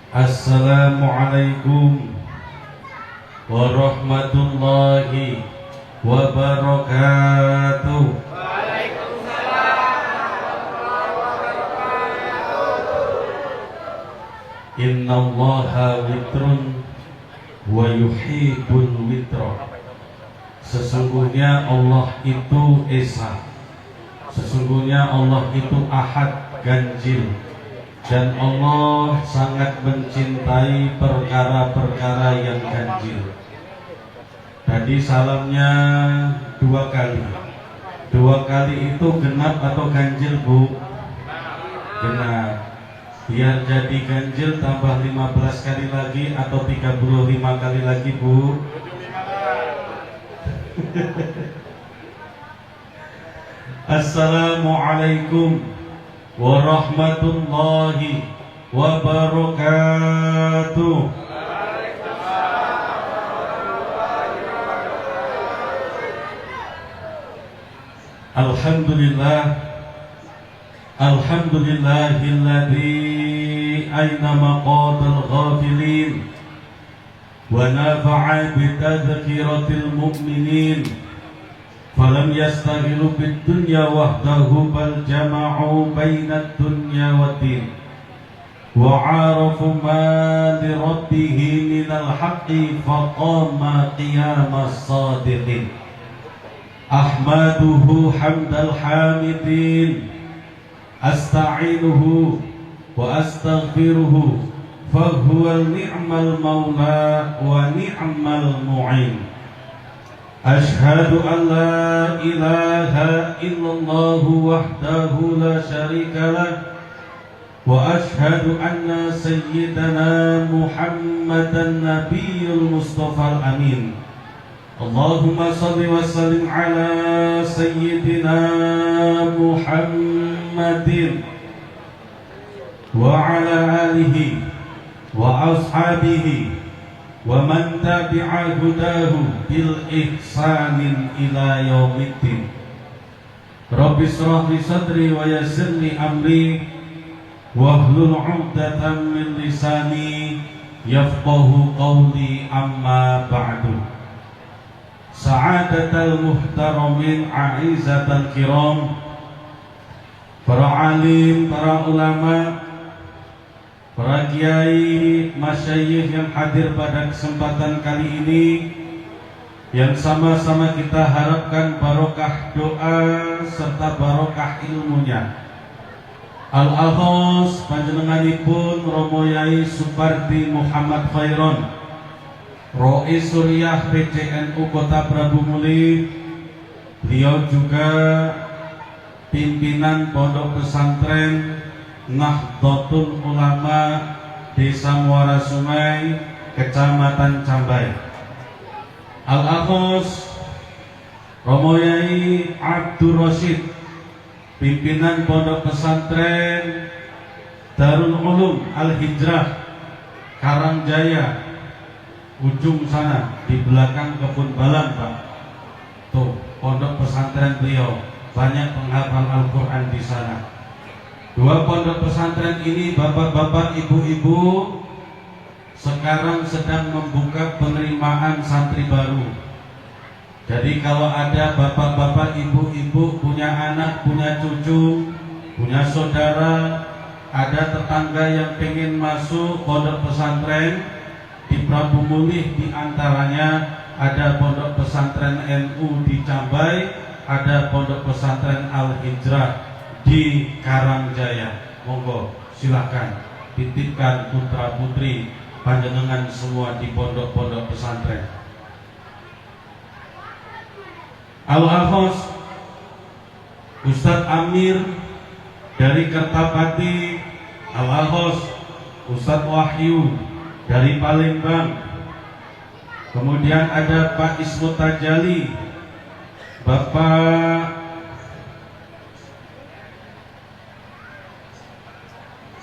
Assalamualaikum warahmatullahi wabarakatuh. Innallaha witrun wa yuhibbul witra. Sesungguhnya Allah itu esa. Sesungguhnya Allah itu ahad, ganjil. Dan Allah sangat mencintai perkara-perkara yang ganjil. Tadi salamnya 2 kali. 2 kali itu genap atau ganjil, Bu? Genap. Biar jadi ganjil tambah 15 kali lagi atau 35 kali lagi, Bu? Assalamualaikum warahmatullahi wabarakatuh. Alhamdulillah, alhamdulillahilladzi aina maqatal ghafilin wa nafa'a bitadhkiratil mu'minin. Falam yastahilu bid dunya wahdahu bal jama'u bainad dunya waddin wa 'arafu ma li rabbih minal haqqi faqama qiyamas sadiqin. Ahmaduhu hamdal hamidin, asta'inuhu wa astaghfiruhu fahuwa ni'mal maula wa ni'mal mu'in. Ashhadu an la ilaha illallah wahdahu la syarika lah wa ashhadu anna sayyidana Muhammadan nabiyyul mustafal amin. Allahumma salli wa sallim ala sayyidina Muhammadin wa ala alihi wa ashabihi wa man tabi'a hudahu bil ihsanin ila yaumiddin. Rabbi shrah li sadri wa yassir li amri wahlul 'uqdatam min lisani yafqahu qawli, amma ba'du. Sa'adatal muhtaramin, a'izatal kiram, para alim, para ulama, para kiai, masyayikh yang hadir pada kesempatan kali ini, yang sama-sama kita harapkan barokah doa serta barokah ilmunya. Al-Akhos panjenenganipun Romo Yai Supardi Muhammad Khairon, Rois Suriah PCNU Kota Prabu Muli. Beliau juga pimpinan Pondok Pesantren Nahdlatul Ulama Desa Muara Sungai, Kecamatan Cambai. Al-Akhos Romo Yai Abdur Rasyid, pimpinan Pondok Pesantren Darul Ulum Al-Hijrah Karangjaya, ujung sana di belakang kebun balang, Pak. Tuh, pondok pesantren beliau, banyak penghafal Al-Quran di sana. 2 pondok pesantren ini, bapak-bapak, ibu-ibu, sekarang sedang membuka penerimaan santri baru. Jadi kalau ada bapak-bapak, ibu-ibu punya anak, punya cucu, punya saudara, ada tetangga yang pengen masuk pondok pesantren di Prabu Mulih, di antaranya ada pondok pesantren NU di Cambai, ada pondok pesantren Al-Hijrah di Karangjaya. Monggo silakan titipkan putra putri panjenengan semua di pondok-pondok pesantren. Al-Hafaz Ustadz Amir dari Kertapati, Al-Hafaz Ustadz Wahyu dari Palembang, kemudian ada Pak Ismut Tajali, Bapak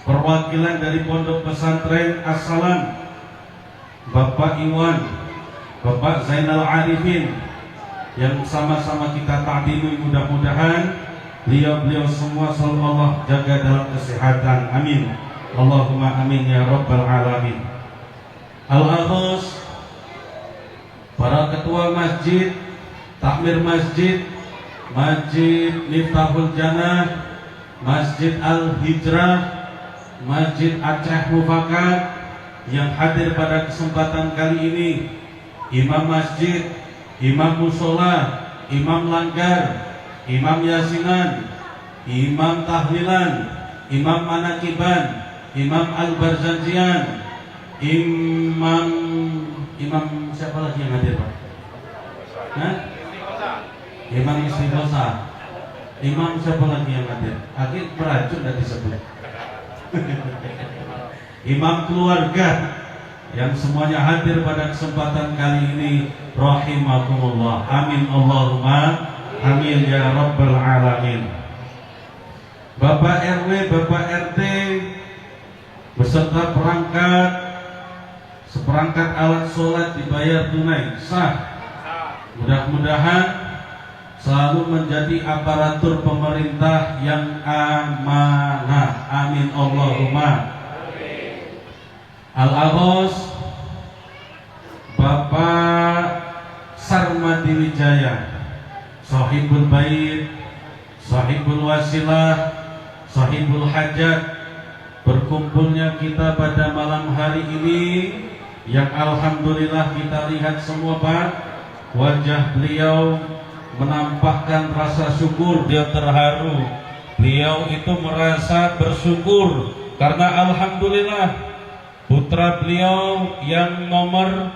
perwakilan dari Pondok Pesantren As-Salam, Bapak Iwan, Bapak Zainal Arifin, yang sama-sama kita ta'dimi. Mudah-mudahan beliau-beliau semua selalu Allah jaga dalam kesehatan, amin. Allahumma amin ya rabbal alamin. Al-Aghos, para ketua masjid, takmir masjid, Masjid Miftahul Jannah, Masjid Al-Hijrah, Masjid Aceh Mufakat yang hadir pada kesempatan kali ini, imam masjid, imam musola, imam langgar, imam yasinan, imam tahlilan, imam manakiban, imam al-barzanjian, imam siapa lagi yang hadir, Pak? Hah? Imam istighosa, imam siapa lagi yang hadir? Akhir beracun dan disebut. Imam keluarga yang semuanya hadir pada kesempatan kali ini, rahimakumullah. Amin Allahumma amin ya rabbal alamin. Bapak RW, Bapak RT beserta perangkat, seperangkat alat sholat dibayar tunai sah. Mudah-mudahan selalu menjadi aparatur pemerintah yang amanah. Amin Allahumma. Al-Aghos, Bapak Sarmadi Wijaya, Sahibul Bait, Sahibul Wasilah, Sahibul Hajat, berkumpulnya kita pada malam hari ini yang alhamdulillah kita lihat semua, Pak, wajah beliau menampakkan rasa syukur. Dia terharu, beliau itu merasa bersyukur karena alhamdulillah putra beliau yang nomor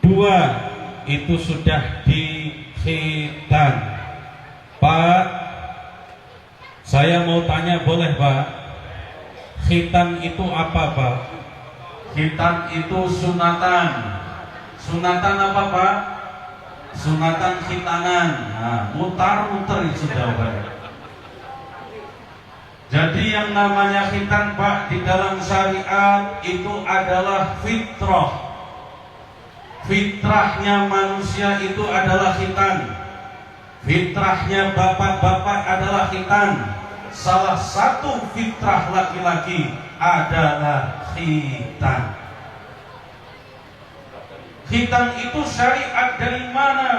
2 itu sudah dikhitan. Pak, saya mau tanya boleh, Pak? Khitan itu apa, Pak? Khitan itu sunatan. Sunatan apa, Pak? Sunatan khitanan. Nah, mutar-mutar itu jawabannya. Jadi yang namanya khitan, Pak, di dalam syariat itu adalah fitrah. Fitrahnya manusia itu adalah khitan. Fitrahnya bapak-bapak adalah khitan. Salah satu fitrah laki-laki adalah khitan. Khitan itu syariat dari mana?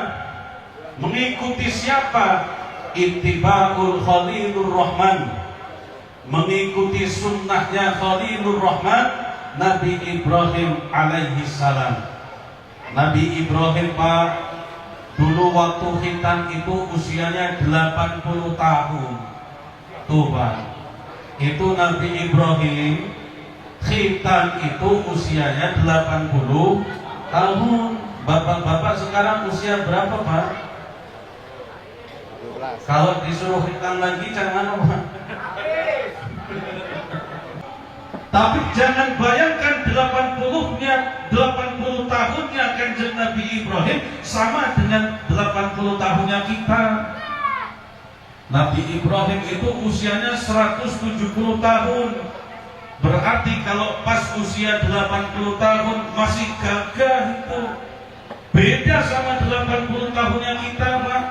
Mengikuti siapa? Ittiba'ul Khalilur Rahman, mengikuti sunnahnya Khalilur Rahman, Nabi Ibrahim alaihi salam. Nabi Ibrahim, Pak, dulu waktu khitan itu usianya 80 tahun. Tuh, Pak, itu Nabi Ibrahim khitan itu usianya 80 tahun. Bapak-bapak sekarang usia berapa, Pak? Kalau disuruh khitan lagi jangan, Pak. Tapi jangan bayangkan 80 tahunnya Kanjeng Nabi Ibrahim sama dengan 80 tahunnya kita. Nabi Ibrahim itu usianya 170 tahun. Berarti kalau pas usia 80 tahun masih gagah itu. Beda sama 80 tahunnya kita, Pak.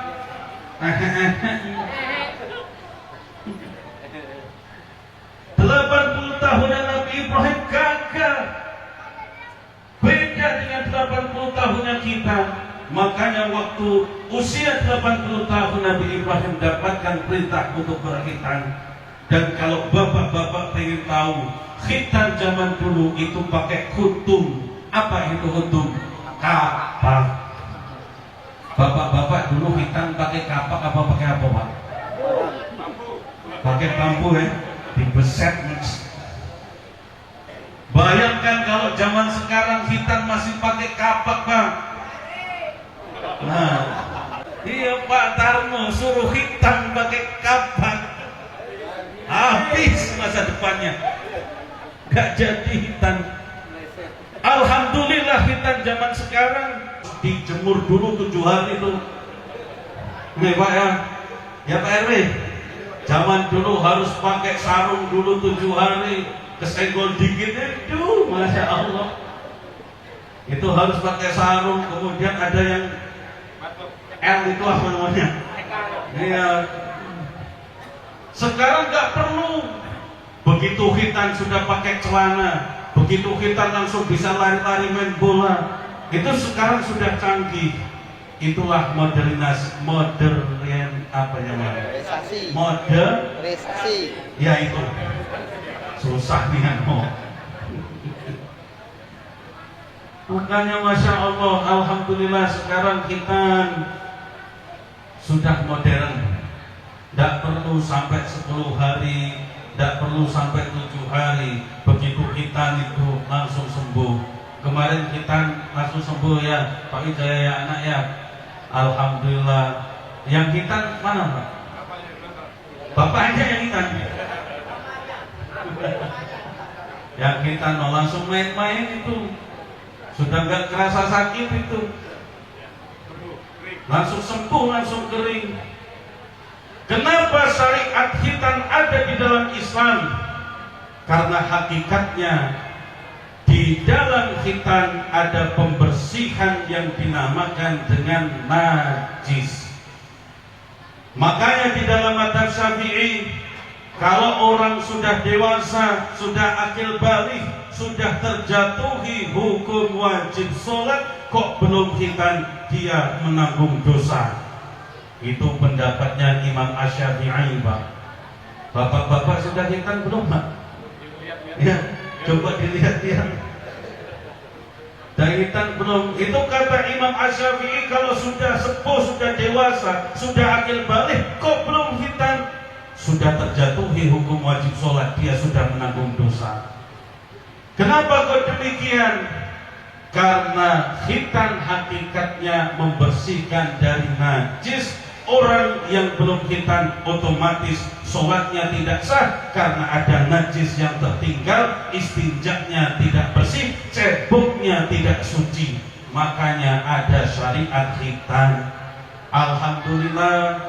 80 tahunnya Nabi Ibrahim gagah, beda dengan 80 tahunnya kita. Makanya waktu usia 80 tahun Nabi Ibrahim dapatkan perintah untuk berkhitan. Dan kalau bapak-bapak ingin tahu, khitan zaman dulu itu pakai hutum. Apa itu hutum? Kapak. Bapak-bapak dulu khitan pakai kapak apa pakai apa, Pak? Pakai bambu, ya, dibeset. Bayangkan kalau zaman sekarang khitan masih pakai kapak, Pak. Nah, iya, Pak Tarno suruh khitan pakai kapak, habis masa depannya, gak jadi khitan. Alhamdulillah khitan zaman sekarang dijemur dulu 7 hari itu. Nih, Pak, ya Pak RW, zaman dulu harus pakai sarung dulu 7 hari, kesenggol dikit itu, Masya Allah, itu harus pakai sarung. Kemudian ada yang L itu apa namanya? Iya. Sekarang nggak perlu Begitu khitan sudah pakai celana, begitu khitan langsung bisa lari-lari main bola. Itu sekarang sudah canggih. Itulah modern apa namanya? Modernisasi. Ya itu. Susah nih mau. Makanya Masya Allah, Alhamdulillah sekarang kita sudah modern. Tidak perlu sampai 10 hari, tidak perlu sampai 7 hari. Begitu kita itu langsung sembuh. Kemarin kita langsung sembuh ya Pak Wijaya ya anak ya. Alhamdulillah. Yang kita mana Pak? Bapak aja yang kita. Yang kita mau langsung main-main itu. Sudah nggak kerasa sakit itu, langsung sembuh, langsung kering. Kenapa syariat khitan ada di dalam Islam? Karena hakikatnya di dalam khitan ada pembersihan yang dinamakan dengan najis. Makanya di dalam madzhab Syafi'i, kalau orang sudah dewasa, sudah akil balik, sudah terjatuhi hukum wajib sholat, kok belum khitan, dia menanggung dosa. Itu pendapatnya Imam Asy-Syafi'i, Pak. Bapak-bapak sudah khitan belum, Pak? Ya, coba dilihat ya. Dan khitan belum. Itu kata Imam Asy-Syafi'i, kalau sudah sepuh, sudah dewasa, sudah akil balik, kok belum khitan, sudah terjatuhi hukum wajib sholat, dia sudah menanggung dosa. Kenapa kok demikian? Karena khitan hakikatnya membersihkan dari najis. Orang yang belum khitan otomatis sholatnya tidak sah karena ada najis yang tertinggal, istinjaknya tidak bersih, ceboknya tidak suci. Makanya ada syariat khitan. Alhamdulillah,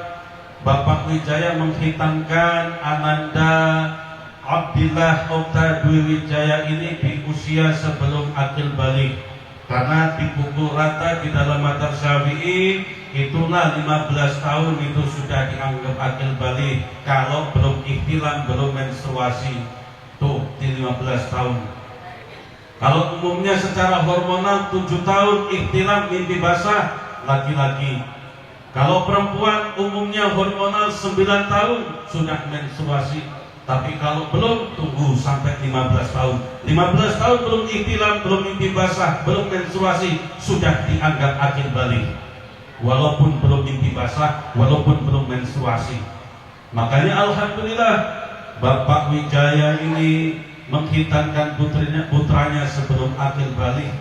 Bapak Wijaya menghitamkan Ananda Abdillah Okta Dwi Wijaya ini di usia sebelum akil balik. Karena dipukul rata di dalam madzhab Syafi'i, itulah 15 tahun itu sudah dianggap akil balik. Kalau belum ihtilam, belum menstruasi, tuh di 15 tahun. Kalau umumnya secara hormonal 7 tahun ihtilam mimpi basah laki-laki. Kalau perempuan umumnya hormonal 9 tahun sudah menstruasi. Tapi kalau belum, tunggu sampai 15 tahun. 15 tahun belum ihtilam, belum mimpi basah, belum menstruasi, sudah dianggap akil balik. Walaupun belum mimpi basah, walaupun belum menstruasi. Makanya Alhamdulillah, Bapak Wijaya ini menghitankan putranya sebelum akil balik,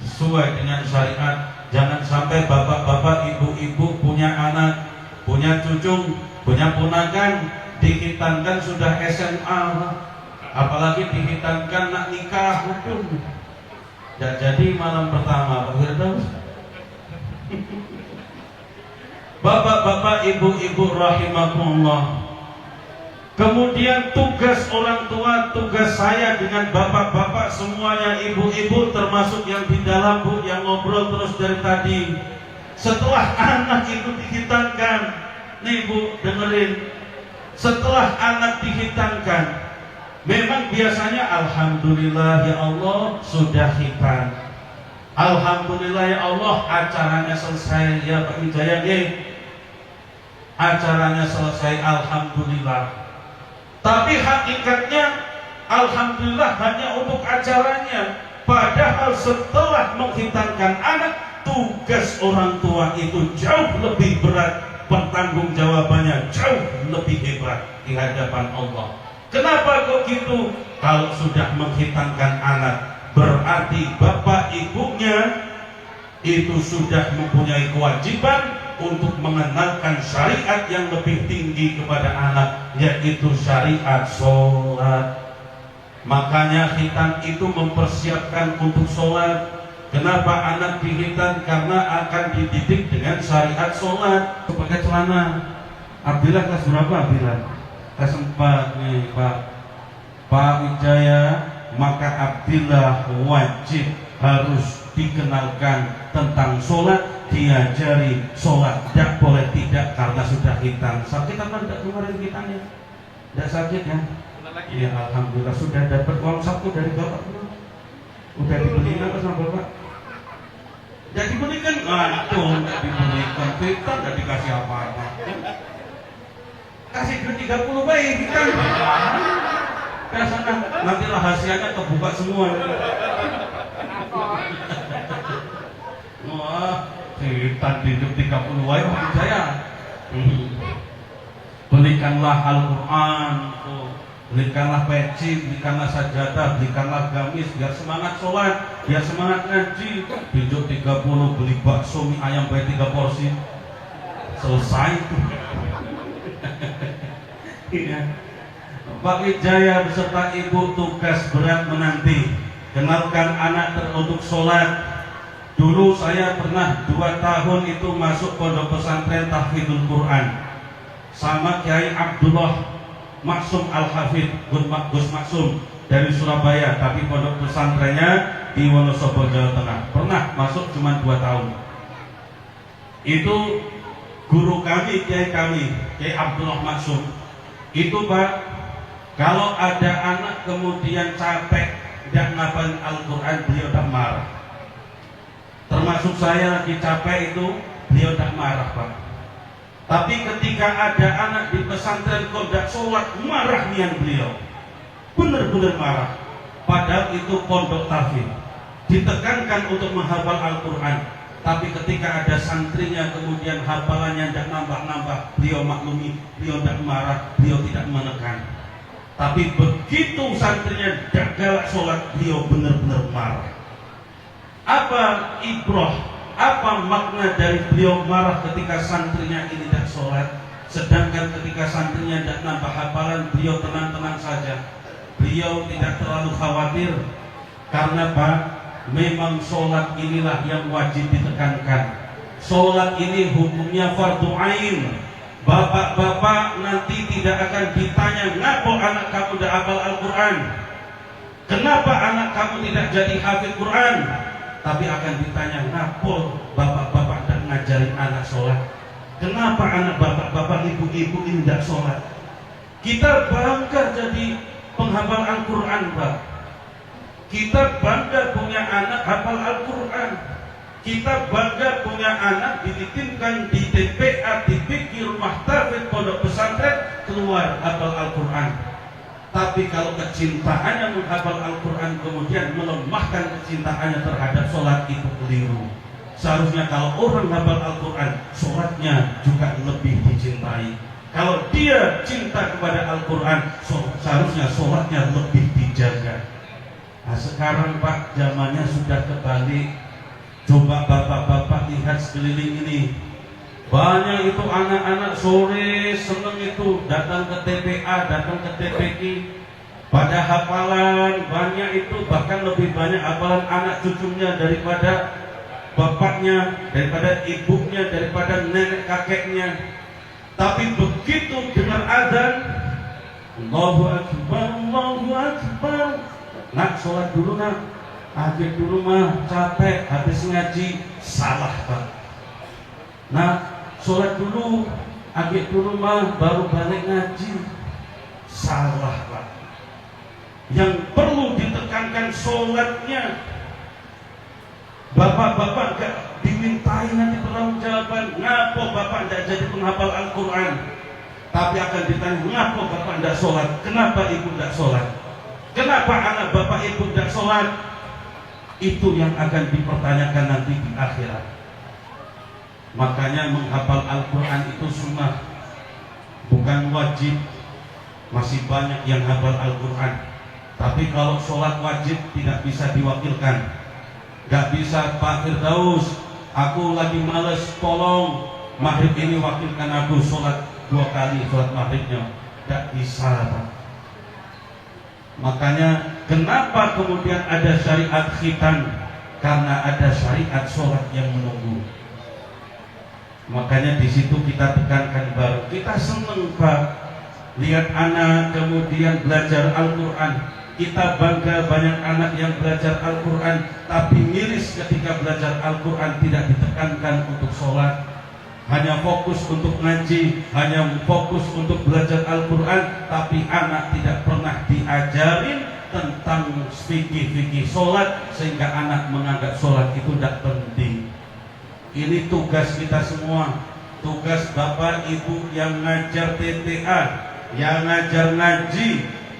sesuai dengan syariat. Jangan sampai bapak-bapak, ibu-ibu punya anak, punya cucu, punya ponakan, dihitankan sudah SMA, apalagi dihitankan nak nikah hukum. Tidak jadi malam pertama, Pak Firdaus. Bapak-bapak, ibu-ibu rahimakumullah. Kemudian tugas orang tua, tugas saya dengan bapak-bapak semuanya, ibu-ibu termasuk yang di dalam Bu, yang ngobrol terus dari tadi. Setelah anak itu dihitankan, nih Bu dengerin. Setelah anak dihitankan, memang biasanya Alhamdulillah ya Allah sudah khitan. Alhamdulillah ya Allah acaranya selesai ya Pak Wijaya. Acaranya selesai, Alhamdulillah. Tapi hakikatnya Alhamdulillah hanya untuk acaranya. Padahal setelah menghitankan anak, tugas orang tua itu jauh lebih berat. Pertanggungjawabannya jauh lebih hebat di hadapan Allah. Kenapa kok gitu? Kalau sudah menghitankan anak, berarti bapak ibunya itu sudah mempunyai kewajiban untuk mengenalkan syariat yang lebih tinggi kepada anak, yaitu syariat sholat. Makanya khitan itu mempersiapkan untuk sholat. Kenapa anak dihitan? Karena akan dididik dengan syariat sholat. Pakai celana. Abdillah kelas berapa Abdillah? Kelas 4 nih Pak Wijaya. Maka Abdillah wajib harus dikenalkan tentang sholat, diajari sholat. Tidak boleh tidak karena sudah hitam. Sakit apa tidak kemarin hitamnya? Tidak sakit ya? Iya, alhamdulillah sudah dapat uang saku dari bapak. Udah dibeliin apa sama bapak? Ya dibelikan, itu nggak dibelikan, kita nggak dikasih apa-apa. Kasih duit 30 baik, kan? Ya sana, nanti rahasianya kebuka semua. Wah, kita hidup 30 baik maksud saya. Belikanlah Al-Quran, belikanlah peci, belikanlah sajadah, belikanlah gamis, biar semangat sholat, biar semangat ngaji. Hidup 30 beli bakso mie ayam bayar 3 porsi, selesai itu. Iya. Pak Wijaya beserta ibu tugas berat menanti. Kenalkan anak untuk sholat. Dulu saya pernah 2 tahun itu masuk pondok pesantren tahfidzul Quran sama Kiai Abdullah Maksum Al-Hafidh Gus Maksum dari Surabaya, tapi pondok pesantrennya di Wonosobo, Jawa Tengah. Pernah masuk cuma 2 tahun. Itu guru kami, Kiai Abdullah Maksum. Itu Pak, kalau ada anak kemudian capek tidak ngapalin Al-Quran, beliau tak marah. Termasuk saya lagi capek itu, beliau tak marah Pak. Tapi ketika ada anak di pesantren kok tidak sholat, marah nian beliau. Benar-benar marah. Padahal itu pondok tahfidz, ditekankan untuk menghafal Al-Quran. Tapi ketika ada santrinya kemudian hafalannya tidak nambah-nambah, beliau maklumi, beliau tidak marah, beliau tidak menekan. Tapi begitu santrinya tidak galak sholat, beliau benar-benar marah. Apa ibrah, apa makna dari beliau marah ketika santrinya ini tidak sholat, sedangkan ketika santrinya tidak nambah hafalan, beliau tenang-tenang saja. Beliau tidak terlalu khawatir, karena Pak, memang sholat inilah yang wajib ditekankan. Sholat ini hukumnya fardu ain. Bapak-bapak nanti tidak akan ditanya, ngapa anak kamu tidak hafal Al-Quran, kenapa anak kamu tidak jadi hafid Quran, tapi akan ditanya, ngapa bapak-bapak tidak ngajarin anak sholat, kenapa anak bapak-bapak ibu-ibu ini tidak sholat. Kita bangga jadi penghafal Al-Quran Pak. Kita bangga punya anak hafal Al-Quran. Kita bangga punya anak dititipkan di TPA, di fikih rumah tahfidz pondok pesantren, keluar hafal Al-Quran. Tapi kalau kecintaannya menghafal Al-Quran kemudian melemahkan kecintaannya terhadap sholat, itu keliru. Seharusnya kalau orang hafal Al-Quran, sholatnya juga lebih dicintai. Kalau dia cinta kepada Al-Quran, seharusnya sholatnya lebih dijaga. Nah sekarang Pak, zamannya sudah kebalik. Coba bapak-bapak lihat sekeliling ini, banyak itu anak-anak sore seneng itu datang ke TPA, datang ke TPQ, pada hafalan banyak itu, bahkan lebih banyak hafalan anak cucunya daripada bapaknya, daripada ibunya, daripada nenek kakeknya. Tapi begitu dengar azan, Allahu Akbar, Allahu Akbar, nak sholat dulu nak, akhir dulu mah capek habis ngaji. Salah Pak. Nah sholat dulu, akhir dulu mah baru balik ngaji. Salah Pak. Yang perlu ditekankan sholatnya. Bapak-bapak gak dimintai nanti pertanggungjawaban, ngapa bapak tidak jadi penghafal Al-Quran, tapi akan ditanya, ngapa bapak tidak sholat, kenapa ibu tidak sholat, kenapa anak bapak ibu tidak sholat. Itu yang akan dipertanyakan nanti di akhirat. Makanya menghafal Al-Quran itu sunnah, bukan wajib. Masih banyak yang hafal Al-Quran, tapi kalau sholat wajib tidak bisa diwakilkan. Gak bisa Pak Firdaus, aku lagi males, tolong maghrib ini wakilkan aku sholat 2 kali sholat maghribnya. Gak bisa Pak. Makanya kenapa kemudian ada syariat khitan? Karena ada syariat sholat yang menunggu. Makanya di situ kita tekankan baru. Kita seneng Pak lihat anak kemudian belajar Al-Quran. Kita bangga banyak anak yang belajar Al-Quran, tapi miris ketika belajar Al-Quran tidak ditekankan untuk sholat. hanya fokus untuk ngaji, hanya fokus untuk belajar Al-Quran, tapi anak tidak pernah diajarin tentang fikih-fikih sholat, sehingga anak menganggap sholat itu tidak penting. Ini tugas kita semua, tugas bapak ibu yang ngajar TTA, yang ngajar ngaji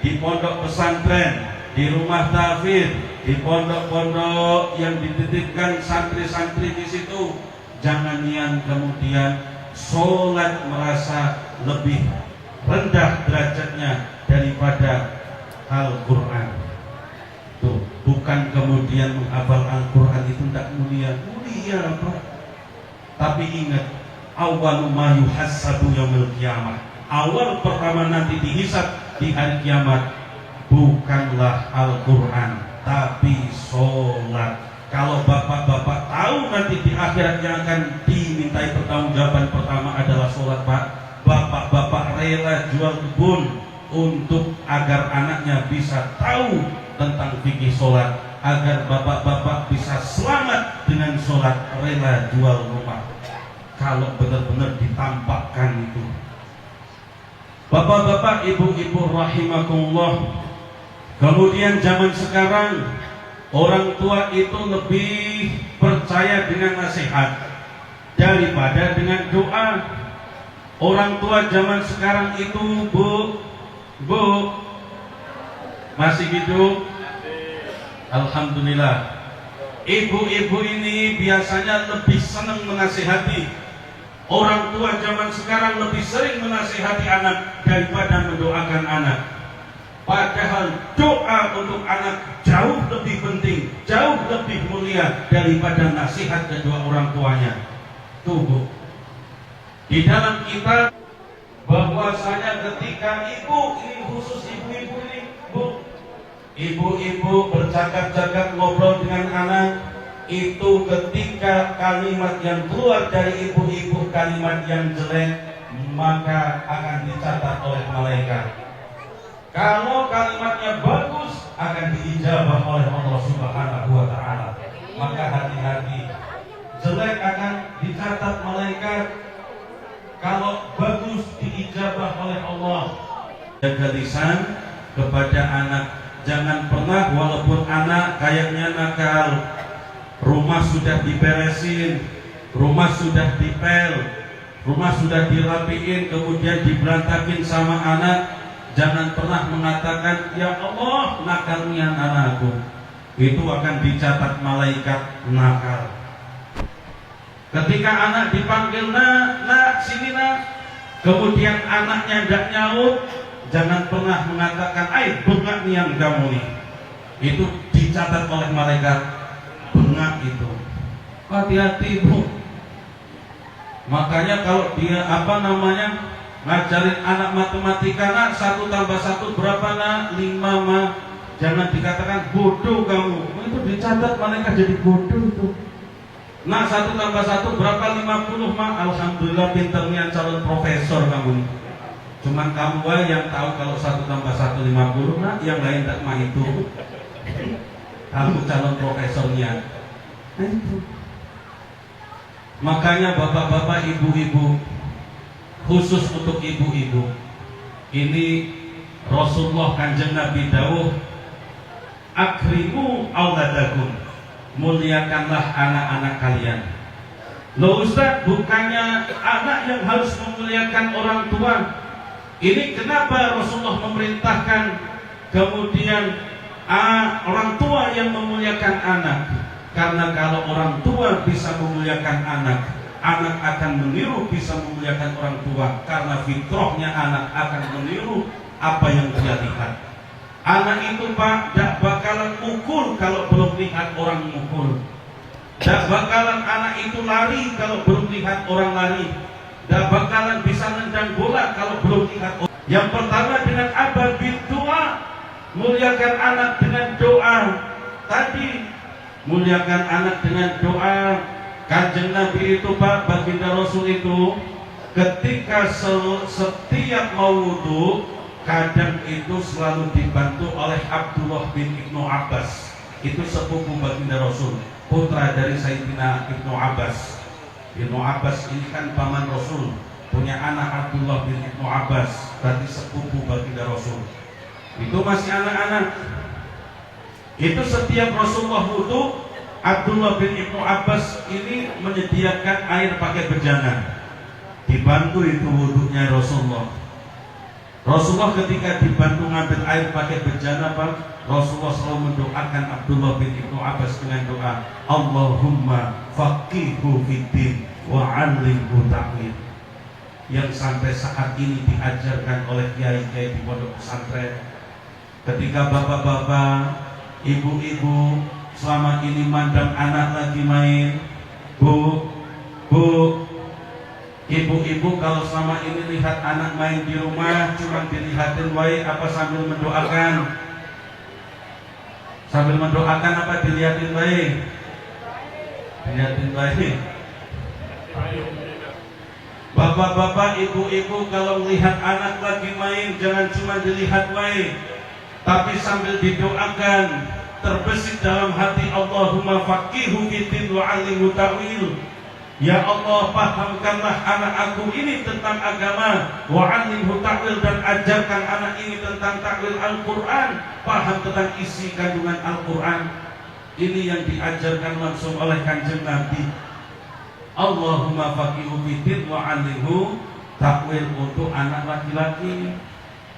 di pondok pesantren, di rumah tahfidz, di pondok-pondok yang dititipkan santri-santri di situ. Jangan yang kemudian sholat merasa lebih rendah derajatnya daripada Al-Quran. Tuh, bukan kemudian menghafal Al-Quran itu tidak mulia, mulia Pak. Tapi ingat, awwalu ma yuhassabu yaumil qiyamah, awal pertama nanti dihisab di hari kiamat bukanlah Al-Quran, tapi sholat. Kalau bapak-bapak tahu nanti di akhirat yang akan dimintai pertanggungjawaban pertama adalah sholat, Pak, bapak-bapak rela jual kebun untuk agar anaknya bisa tahu tentang fikih sholat, agar bapak-bapak bisa selamat dengan sholat, rela jual rumah. Kalau benar-benar ditampakkan itu. Bapak-bapak, ibu-ibu rahimakumullah, kemudian zaman sekarang orang tua itu lebih percaya dengan nasihat daripada dengan doa. Orang tua zaman sekarang itu, Bu, masih hidup? Alhamdulillah. Ibu-ibu ini biasanya lebih senang menasihati. Orang tua zaman sekarang lebih sering menasihati anak daripada mendoakan anak. Padahal doa untuk anak jauh lebih penting, jauh lebih mulia daripada nasihat kedua orang tuanya. Tuh, di dalam kitab bahwasanya ketika ibu, ini khusus ibu-ibu ini, Bu, ibu-ibu bercakap-cakap ngobrol dengan anak, itu ketika kalimat yang keluar dari ibu-ibu kalimat yang jelek, maka akan dicatat oleh malaikat. Kalau kalimatnya bagus, akan diijabah oleh Allah Subhanahu wa Ta'ala. Maka hati-hati, jelek akan dicatat malaikat, kalau bagus diijabah oleh Allah. Jaga lisan kepada anak. Jangan pernah, walaupun anak kayaknya nakal, rumah sudah diberesin, rumah sudah dipel, rumah sudah dirapiin, kemudian diberantakin sama anak, jangan pernah mengatakan, ya Allah nakalnya anakku. Itu akan dicatat malaikat nakal. Ketika anak dipanggil, nak, sini nak, kemudian anaknya tidak nyaut, jangan pernah mengatakan, bengak nih yang kamu nih. Itu dicatat oleh malaikat. Bengak itu. Hati-hati, Bu. Makanya kalau dia ngajarin anak matematika, nak 1 tambah 1 berapa nak? 5 mah. Jangan dikatakan bodoh kamu. Itu dicatat malaikat jadi bodoh itu. Nak 1 tambah 1 berapa? 50 mah. Alhamdulillah pinternya calon profesor kamu. Cuman kamu yang tahu kalau 1 tambah 1 50, nak yang lain tak mah itu. Kamu calon profesornya. Nah itu. Makanya bapak-bapak, ibu-ibu, khusus untuk ibu-ibu, ini Rasulullah Kanjeng Nabi dawuh, akrimu auladakum, muliakanlah anak-anak kalian. Loh Ustaz, bukannya anak yang harus memuliakan orang tua? Ini kenapa Rasulullah memerintahkan kemudian orang tua yang memuliakan anak? Karena kalau orang tua bisa memuliakan anak, anak akan meniru bisa memuliakan orang tua. Karena fitrahnya anak akan meniru apa yang dia lihat. Anak itu Pak, tidak bakalan mukul kalau belum lihat orang mukul. Tidak bakalan anak itu lari kalau belum lihat orang lari. Tidak bakalan bisa nendang bola kalau belum lihat orang. Yang pertama dengan apa? Doa. Muliakan anak dengan doa. Tadi muliakan anak dengan doa. Kanjeng Nabi itu Pak, baginda Rasul itu ketika setiap mau wudu, kadang itu selalu dibantu oleh Abdullah bin Ibnu Abbas. Itu sepupu baginda Rasul, putra dari Sayyidina Ibnu Abbas. Ibnu Abbas ini kan paman Rasul, punya anak Abdullah bin Ibnu Abbas, berarti sepupu baginda Rasul. Itu masih anak-anak. Itu setiap Rasulullah wudu, Abdullah bin Ibnu Abbas ini menyediakan air pakai bejana. Dibantu itu wudunya Rasulullah. Rasulullah ketika dibantu ngambil air pakai bejana, Rasulullah selalu mendoakan Abdullah bin Ibnu Abbas dengan doa, Allahumma faqihu fiddin wa 'allimhu ta'wil. Yang sampai saat ini diajarkan oleh kiai-kiai di pondok pesantren. Ketika bapak-bapak, ibu-ibu selama ini mandang anak lagi main, bu, ibu-ibu kalau selama ini lihat anak main di rumah cuma dilihatin wae apa sambil mendoakan? Sambil mendoakan apa dilihatin wae? Dilihatin wae. Bapak-bapak, ibu-ibu kalau melihat anak lagi main jangan cuma dilihat wae, tapi sambil didoakan. Terbesit dalam hati, Allahumma faqihu fiddin wa 'allimhu ta'wil. Ya Allah, pahamkanlah anak aku ini tentang agama, wa 'allimhu ta'wil, dan ajarkan anak ini tentang takwil Al-Qur'an, paham tentang isi kandungan Al-Qur'an. Ini yang diajarkan langsung oleh Kanjeng Nabi. Allahumma faqihu fiddin wa 'allimhu ta'wil untuk anak laki-laki.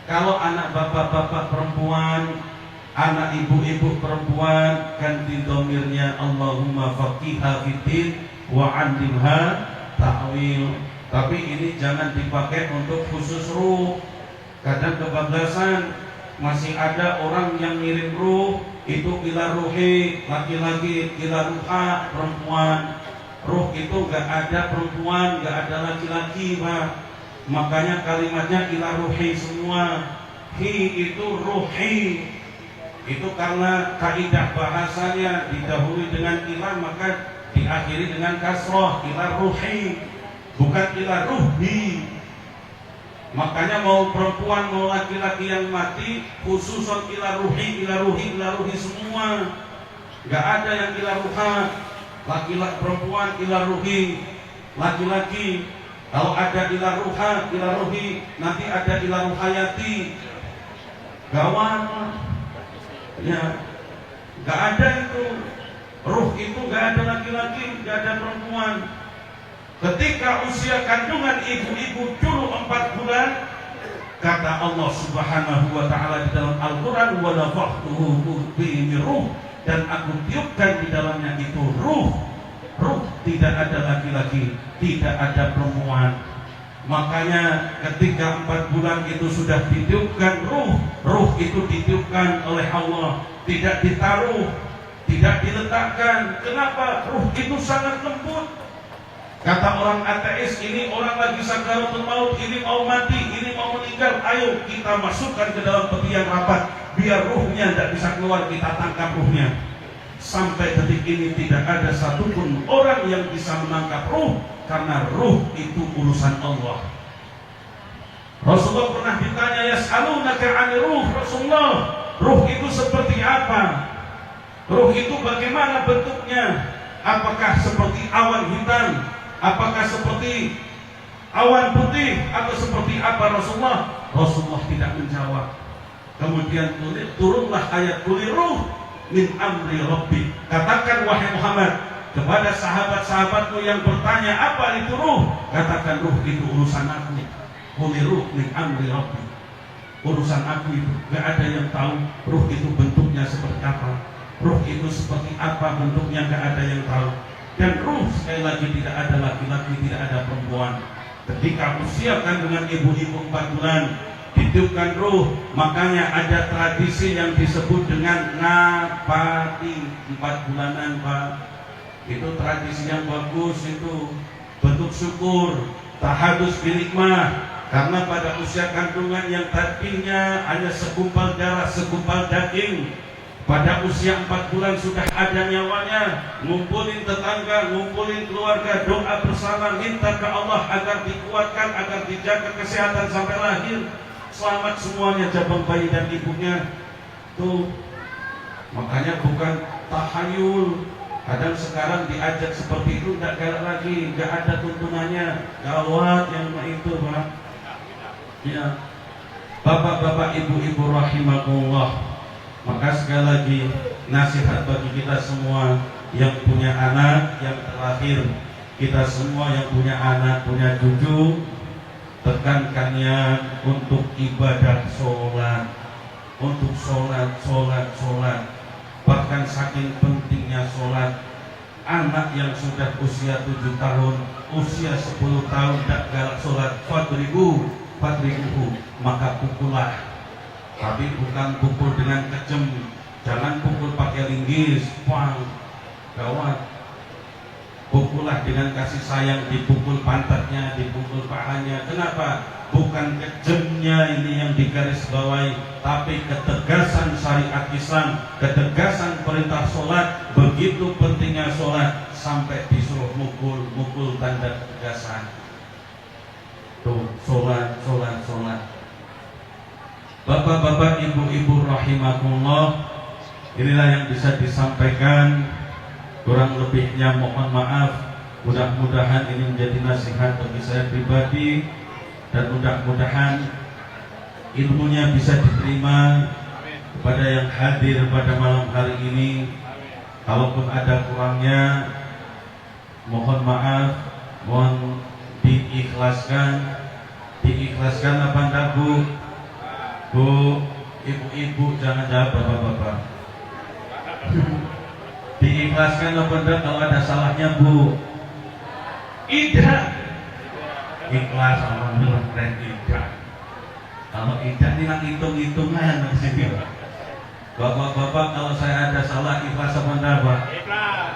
Kalau anak bapak-bapak perempuan, anak ibu-ibu perempuan, ganti domirnya Allahumma faqiha fiddin wa 'allimha ta'wil. Tapi ini jangan dipakai untuk khusus ruh. Kadang kebablasan, masih ada orang yang ngirim ruh itu ila ruhi laki-laki, ila ruha perempuan. Ruh itu gak ada perempuan, gak ada laki-laki, Pak. Makanya kalimatnya ila ruhi semua. Hi itu ruhi. Itu karena kaidah bahasanya didahului dengan ila, maka diakhiri dengan kasroh, ila ruhi, bukan ila ruhi. Makanya mau perempuan mau laki-laki yang mati khususon ila ruhi, ila ruhi, ila ruhi semua. Gak ada yang ila ruha. Laki-laki perempuan ila ruhi, laki-laki. Kalau ada ila ruha, ila ruhi, nanti ada ila ruhayati. Gawat. Ya, gak ada itu. Ruh itu gak ada laki-laki, gak ada perempuan. Ketika usia kandungan ibu-ibu dulu 4 bulan, kata Allah Subhanahu wa ta'ala di dalam Al-Quran, wa nafakhtuhu bihi min ruh, dan aku tiupkan di dalamnya itu ruh. Ruh, tidak ada laki-laki, tidak ada perempuan. Makanya ketika 4 bulan itu sudah ditiupkan ruh, ruh itu ditiupkan oleh Allah, tidak ditaruh, tidak diletakkan. Kenapa? Ruh itu sangat lembut. Kata orang ateis, ini orang lagi sakaratul maut, ini mau mati, ini mau meninggal, ayo kita masukkan ke dalam peti yang rapat, biar ruhnya tidak bisa keluar, kita tangkap ruhnya. Sampai detik ini tidak ada satupun orang yang bisa menangkap ruh, karena ruh itu urusan Allah. Rasulullah pernah ditanya, yas'alunaka 'anil ruh, Rasulullah, ruh itu seperti apa? Ruh itu bagaimana bentuknya? Apakah seperti awan hitam? Apakah seperti awan putih? Atau seperti apa Rasulullah? Rasulullah tidak menjawab. Kemudian turunlah ayat qul ruh min amri rabbi. Katakan wahai Muhammad kepada sahabat-sahabatmu yang bertanya apa itu ruh, katakan ruh itu urusan aku. Qul ruh min amri rabbi. Urusan aku itu. Gak ada yang tahu ruh itu bentuknya seperti apa. Ruh itu seperti apa bentuknya, gak ada yang tahu. Dan ruh sekali lagi tidak ada laki-laki, tidak ada perempuan. Ketika usia kandungan ibu-ibu 4 bulan ditiupkan ruh, makanya ada tradisi yang disebut dengan ngapati 4 bulanan, Pak. Itu tradisi yang bagus, itu bentuk syukur, tahadus binikmah. Karena pada usia kandungan yang tadinya hanya segumpal darah, segumpal daging, pada usia 4 bulan sudah ada nyawanya. Ngumpulin tetangga, ngumpulin keluarga, doa bersama, minta ke Allah agar dikuatkan, agar dijaga kesehatan sampai lahir. Selamat semuanya jabang bayi dan ibunya. Tuh, makanya bukan tahayul, Kadang sekarang diajak seperti itu tidak galak lagi, nggak ada tuntunannya, gawat yang itu Pak. Ya, bapak-bapak, ibu-ibu rahimakumullah. Maka sekali lagi nasihat bagi kita semua yang punya anak yang terakhir, kita semua yang punya anak, punya cucu, tekankannya untuk ibadah sholat, untuk sholat. Bahkan saking pentingnya sholat, anak yang sudah usia 7 tahun, usia 10 tahun tidak galak sholat, fadribuhu, maka pukullah. Tapi bukan pukul dengan kejam, jangan pukul pakai linggis, pang, gawat. Pukullah dengan kasih sayang, dipukul pantatnya, dipukul pahanya. Kenapa? Bukan kejamnya ini yang digarisbawahi, tapi ketegasan syariat Islam, ketegasan perintah sholat. Begitu pentingnya sholat sampai disuruh mukul tanda ketegasan. Tuh, sholat. Bapak-bapak, ibu-ibu rahimakumullah, inilah yang bisa disampaikan. Kurang lebihnya mohon maaf. Mudah-mudahan ini menjadi nasihat bagi saya pribadi, dan mudah-mudahan ilmunya bisa diterima kepada yang hadir pada malam hari ini. Kalaupun ada kurangnya, mohon maaf, mohon diikhlaskan apa enggak Bu? Bu, ibu-ibu, jangan jawab bapak-bapak. Diikhlaskan apa enggak kalau ada salahnya Bu? Tidak. Ikhlas, alhamdulillah, keren tidak. Kalau tidak nih nak hitung-hitungan di sini. Bapak-bapak, kalau saya ada salah, ikhlas apa enggak Pak? Ikhlas.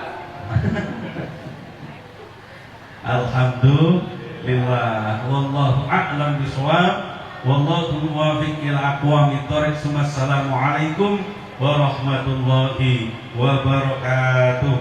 Alhamdulillah. Wallahu a'lam bishawab. Wallahu muwaffiq ila aqwamit thoriq. Assalamualaikum warahmatullahi wabarakatuh.